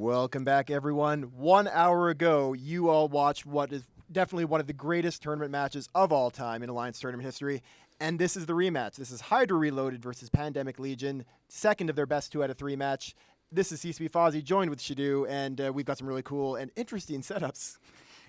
Welcome back, everyone. 1 hour ago, you all watched what is definitely one of the greatest tournament matches of all time in Alliance tournament history. And this is the rematch. This is HYDRA Reloaded versus Pandemic Legion, second of their best 2 out of 3 match. This is CCB Fozzie, joined with Shadu, and we've got some really cool and interesting setups.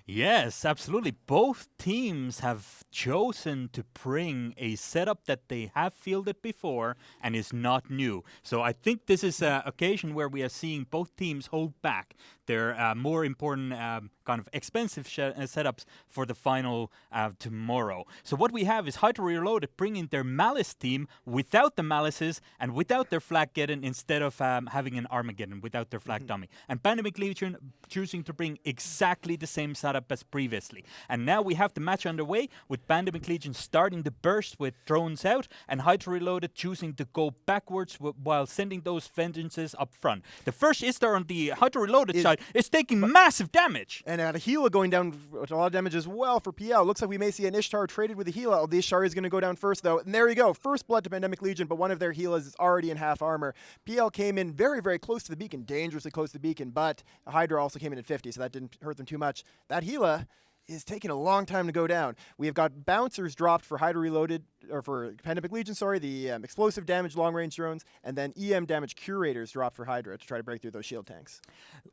Yes, absolutely. Both teams have chosen to bring a setup that they have fielded before and is not new. So I think this is an occasion where we are seeing both teams hold back their more important kind of expensive setups for the final tomorrow. So what we have is HYDRA Reloaded bringing their Malice team without the Malices and without their Flakgeddon instead of having an Armageddon without their Flag Dummy. And Pandemic Legion choosing to bring exactly the same setup as previously. And now we have the match underway with Pandemic Legion starting the burst with drones out and HYDRA Reloaded choosing to go backwards while sending those vengeances up front. The first Ishtar on the HYDRA Reloaded side is taking massive damage. And a Gila going down with a lot of damage as well for PL. Looks like we may see an Ishtar traded with a Gila. Oh, the Ishtar is going to go down first, though. And there you go. First blood to Pandemic Legion, but one of their Gilas is already in half armor. PL came in very, very close to the beacon, dangerously close to the beacon, but HYDRA also came in at 50, so that didn't hurt them too much. That Gila is taking a long time to go down. We have got bouncers dropped for HYDRA Reloaded, or for Pandemic Legion, the explosive damage long-range drones, and then EM damage curators dropped for HYDRA to try to break through those shield tanks.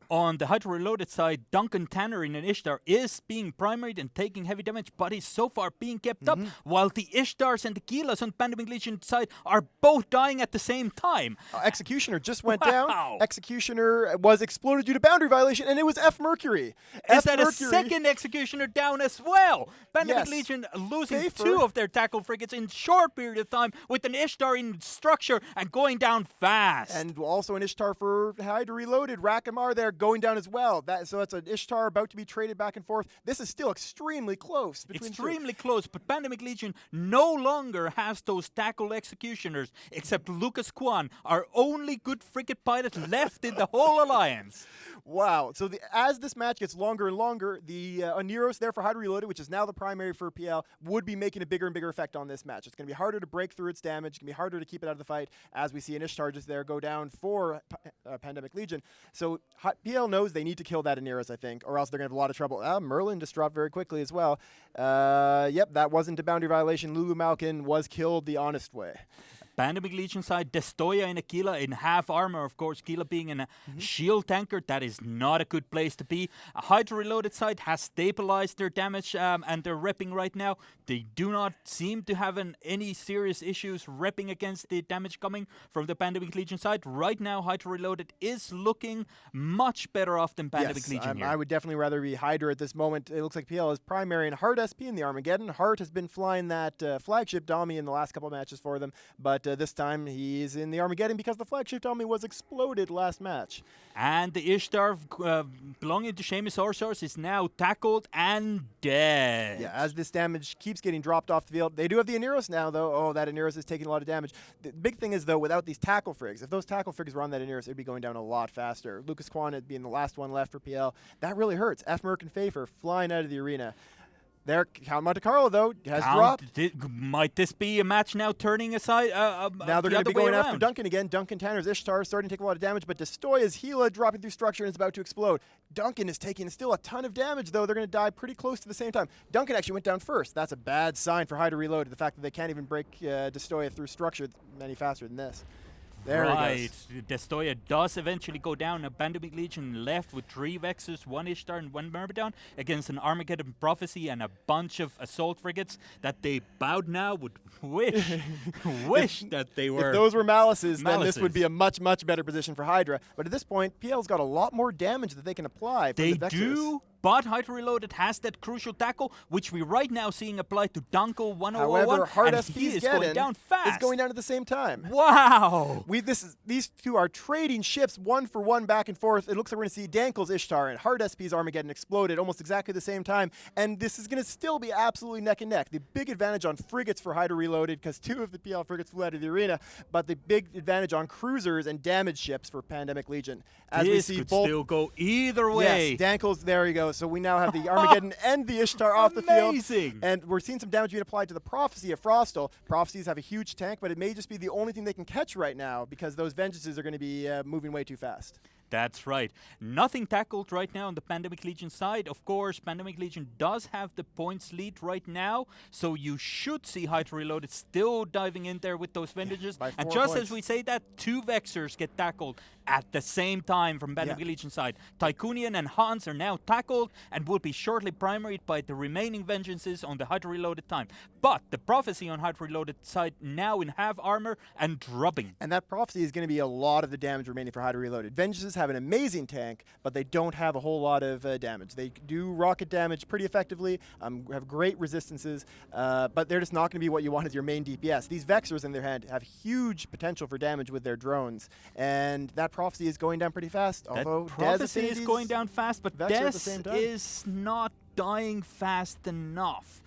On the HYDRA Reloaded side, Duncan Tanner in an Ishtar is being primaried and taking heavy damage, but is so far being kept up, while the Ishtars and the Gilas on Pandemic Legion side are both dying at the same time. Executioner just went down. Executioner was exploded due to boundary violation, and it was F Mercury. Is that a second Executioner down as well? Pandemic Legion losing 2 of their tackle frigates in short period of time with an Ishtar in structure and going down fast. And also an Ishtar for HYDRA Reloaded. Rakamar there going down as well. So that's an Ishtar about to be traded back and forth. This is still extremely close. Extremely close, but Pandemic Legion no longer has those tackle executioners except Lucas Kwan, our only good frigate pilot left in the whole alliance. Wow. So as this match gets longer and longer, the Oneros there for HYDRA Reloaded, which is now the primary for PL, would be making a bigger and bigger effect on this match. It's going to be harder to break through its damage. It's going to be harder to keep it out of the fight as we see an Ishtar just there go down for Pandemic Legion. So PL knows they need to kill that Oneros, I think, or else they're going to have a lot of trouble. Merlin just dropped very quickly as well. Yep, that wasn't a boundary violation. Lulu Malkin was killed the honest way. Pandemic Legion side, Destoya in a Gila in half armor, of course. Gila being in a shield tanker, that is not a good place to be. HYDRA Reloaded side has stabilized their damage and they're repping right now. They do not seem to have any serious issues repping against the damage coming from the Pandemic Legion side. Right now, HYDRA Reloaded is looking much better off than Pandemic Legion here. I would definitely rather be HYDRA at this moment. It looks like PL is primary and Hart SP in the Armageddon. Hart has been flying that flagship Dummy in the last couple of matches for them, but this time he's in the Armageddon because the flagship Dummy was exploded last match. And the Ishtar belonging to Seamus Orsors is now tackled and dead. Yeah, as this damage keeps getting dropped off the field. They do have the Oneros now, though. Oh, that Oneros is taking a lot of damage. The big thing is, though, without these tackle frigs, if those tackle frigs were on that Oneros, it'd be going down a lot faster. Lucas Kwan being the last one left for PL. That really hurts. F. Merck and Pfeiffer flying out of the arena. There, Count Monte Carlo, though, has dropped. Might this be a match now turning aside? Now they're going to be going after Duncan again. Duncan Tanner's Ishtar is starting to take a lot of damage, but Destoya's Gila dropping through structure and is about to explode. Duncan is taking still a ton of damage, though. They're going to die pretty close to the same time. Duncan actually went down first. That's a bad sign for HYDRA Reloaded, the fact that they can't even break Destoya through structure any faster than this. There he goes. Destoya does eventually go down. A Pandemic Legion left with 3 Vexus, 1 Ishtar, and 1 Myrmidon against an Armageddon Prophecy and a bunch of assault frigates that they bowed now would wish that they were. If those were Malices, then this would be a much, much better position for HYDRA. But at this point, PL's got a lot more damage that they can apply for the Vexus. They do. But HYDRA Reloaded has that crucial tackle, which we right now seeing applied to Dunkel 1001. However, Hard and he is going down fast. It's going down at the same time. Wow! These two are trading ships one for one back and forth. It looks like we're going to see Dankel's Ishtar and Hard SP's Armageddon exploded almost exactly the same time. And this is going to still be absolutely neck and neck. The big advantage on frigates for HYDRA Reloaded, because 2 of the PL frigates flew out of the arena, but the big advantage on cruisers and damage ships for Pandemic Legion. As this we see could still go either way. Yes, Dankel's, there you go. So we now have the Armageddon and the Ishtar off the field. Amazing! And we're seeing some damage being applied to the Prophecy of Frostal. Prophecies have a huge tank, but it may just be the only thing they can catch right now because those Vengeances are going to be moving way too fast. That's right. Nothing tackled right now on the Pandemic Legion side. Of course, Pandemic Legion does have the points lead right now, so you should see HYDRA Reloaded still diving in there with those vintages. By And 4 just points. as we say that, 2 Vexers get tackled at the same time from Pandemic Legion side. Tycoonian and Hans are now tackled and will be shortly primaried by the remaining vengeances on the HYDRA Reloaded time. But the Prophecy on HYDRA Reloaded side now in half armor and drubbing. And that Prophecy is going to be a lot of the damage remaining for HYDRA Reloaded. Vengeances have an amazing tank, but they don't have a whole lot of damage. They do rocket damage pretty effectively, have great resistances, but they're just not going to be what you want as your main DPS. These Vexers in their hand have huge potential for damage with their drones, and that Prophecy is going down pretty fast. Although That Prophecy is going down fast, but Vexer at the Des same time. is not dying fast enough.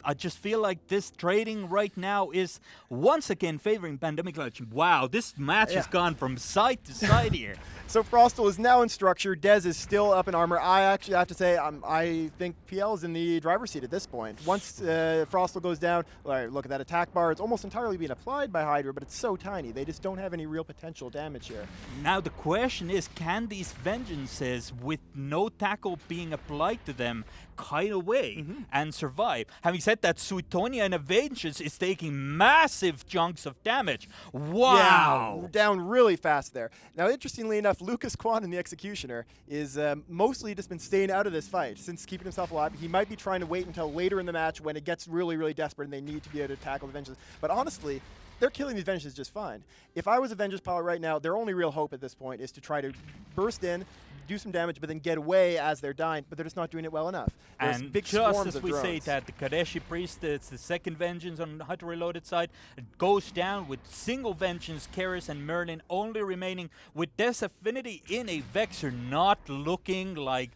I just feel like this trading right now is once again favoring Pandemic Legion. Wow, this match has gone from side to side here. So Frostal is now in structure. Dez is still up in armor. I actually have to say, I think PL is in the driver's seat at this point. Once Frostal goes down, look at that attack bar. It's almost entirely being applied by HYDRA, but it's so tiny. They just don't have any real potential damage here. Now the question is, can these vengeances, with no tackle being applied to them, kite away and survive? Having said that, Suitonia in a Vengeance is taking massive chunks of damage. Wow! Yeah, down really fast there. Now, interestingly enough, Lucas Kwan in the Executioner is mostly just been staying out of this fight since keeping himself alive. He might be trying to wait until later in the match when it gets really, really desperate and they need to be able to tackle the Vengeance. But honestly, they're killing these Vengeances just fine. If I was a Vengeance pilot right now, their only real hope at this point is to try to burst in, do some damage, but then get away as they're dying, but they're just not doing it well enough. There's And big just swarms as of we say drones. that, the Kadeshi Priest, it's the second Vengeance on the HYDRA Reloaded side, it goes down with single Vengeance, Karis and Merlin only remaining, with Des Affinity in a Vexer, not looking like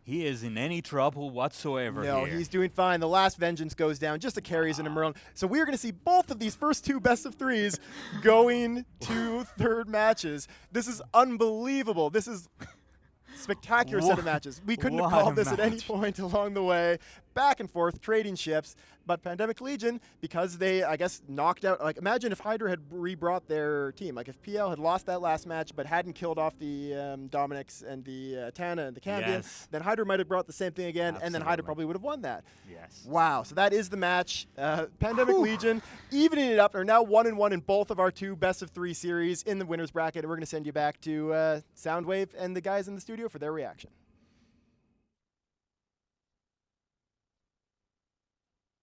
he is in any trouble whatsoever No, here. he's doing fine. The last Vengeance goes down, just a Carries and a Merlin. So we're going to see both of these first 2 best of 3s going to third matches. This is unbelievable. This is spectacular set of matches. We couldn't have What a called this at any match. point along the way. Back and forth, trading ships. But Pandemic Legion, because they, I guess, knocked out, like, imagine if HYDRA had re-brought their team. Like, if PL had lost that last match but hadn't killed off the Dominics and the Tana and the Cambion, Yes. then HYDRA might have brought the same thing again, and then HYDRA Absolutely. probably would have won that. Yes. Wow, so that is the match. Pandemic Legion evening it up. Are now 1-1 in both of our 2 best of 3 series in the winners bracket. And we're going to send you back to Soundwave and the guys in the studio for their reaction.